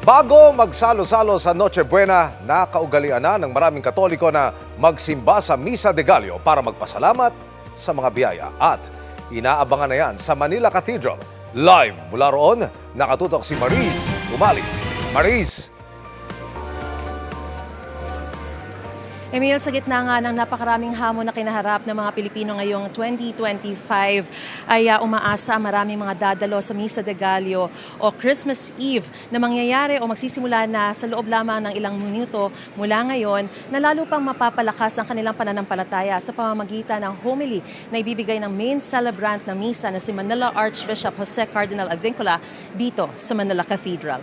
Bago magsalo-salo sa Noche Buena, nakaugalian na ng maraming Katoliko na magsimba sa Misa de Gallo para magpasalamat sa mga biyaya. At inaabangan na yan sa Manila Cathedral. Live mula roon, nakatutok si Mariz Umali. Mariz! Emil, sa gitna nga ng napakaraming hamon na kinaharap ng mga Pilipino ngayong 2025 ay umaasa ang maraming mga dadalo sa Misa de Gallo o Christmas Eve na mangyayari o magsisimula na sa loob lamang ng ilang minuto mula ngayon na lalo pang mapapalakas ang kanilang pananampalataya sa pamamagitan ng homily na ibibigay ng main celebrant ng Misa na si Manila Archbishop Jose Cardinal Avincula dito sa Manila Cathedral.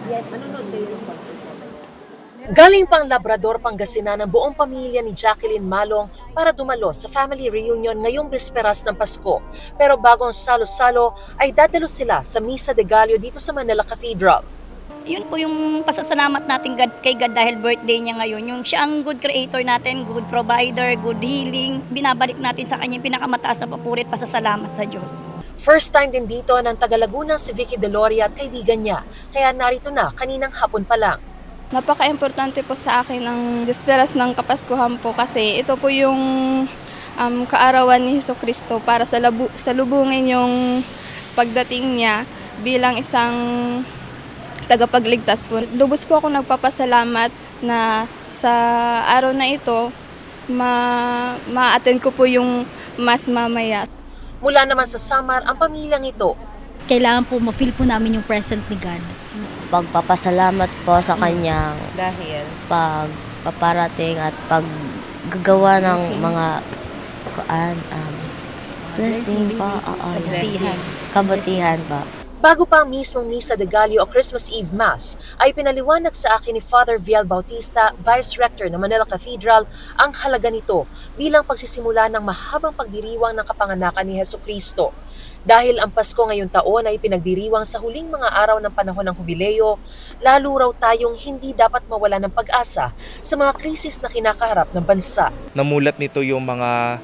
Yes, nanonood kayo ng concert? Galing pang Labrador, Pangasinan ang buong pamilya ni Jacqueline Malong para dumalo sa family reunion ngayong bisperas ng Pasko. Pero bago ang salo-salo ay dadalo sila sa Misa de Gallo dito sa Manila Cathedral. Yun po yung pasasalamat natin kay God dahil birthday niya ngayon. Yung siya ang good creator natin, good provider, good healing. Binabalik natin sa kanya yung pinakamataas na papuri at pasasalamat sa Diyos. First time din dito ng taga-Laguna si Vicky Deloria at kaibigan niya. Kaya narito na kaninang hapon pa lang. Napaka-importante po sa akin ang bisperas ng Kapaskuhan po kasi ito po yung kaarawan ni Jesucristo para salubungin yung pagdating niya bilang isang tagapagligtas po. Lubos po ako nagpapasalamat na sa araw na ito ma-attend ko po yung mas mamaya. Mula naman sa Samar ang pamilyang ito. Kailangan po ma-feel po namin yung present ni God. Pagpapasalamat po sa kanyang Dahil? pagpaparating at paggagawa ng mga blessing pa, kabutihan pa. Bago pa ang mismong Misa de Gallo o Christmas Eve Mass, ay pinaliwanag sa akin ni Father Viel Bautista, Vice Rector ng Manila Cathedral, ang halaga nito bilang pagsisimula ng mahabang pagdiriwang ng kapanganakan ni Jesucristo. Dahil ang Pasko ngayong taon ay pinagdiriwang sa huling mga araw ng panahon ng Hubileo, lalo raw tayong hindi dapat mawala ng pag-asa sa mga krisis na kinakaharap ng bansa. Namulat nito yung mga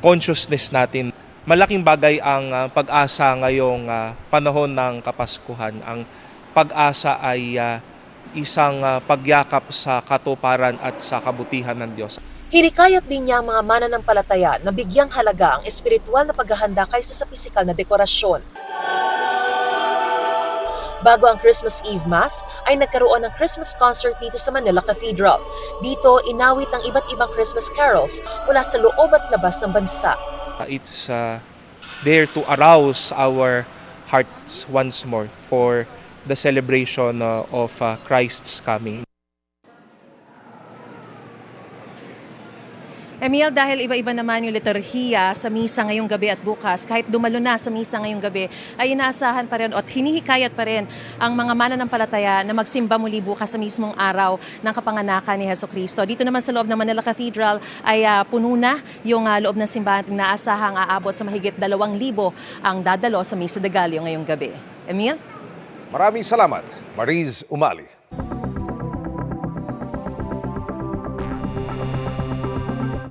consciousness natin. Malaking bagay ang pag-asa ngayong panahon ng Kapaskuhan. Ang pag-asa ay isang pagyakap sa katuparan at sa kabutihan ng Diyos. Hinikayat din niya ang mga mananampalataya na bigyang halaga ang espiritual na paghahanda kaysa sa pisikal na dekorasyon. Bago ang Christmas Eve Mass, ay nagkaroon ng Christmas concert dito sa Manila Cathedral. Dito, inawit ang iba't ibang Christmas carols mula sa loob at labas ng bansa. It's there to arouse our hearts once more for the celebration of Christ's coming. Emil, dahil iba-iba naman yung liturhiya sa misa ngayong gabi at bukas, kahit dumalo na sa misa ngayong gabi, ay inaasahan pa rin at hinihikayat pa rin ang mga mananampalataya na magsimba muli bukas sa mismong araw ng kapanganakan ni Jesucristo. Dito naman sa loob ng Manila Cathedral ay puno na yung loob ng simbahan na inaasahang aabot sa mahigit 2,000 ang dadalo sa Misa de Gallo ngayong gabi. Emil? Maraming salamat, Mariz Umali.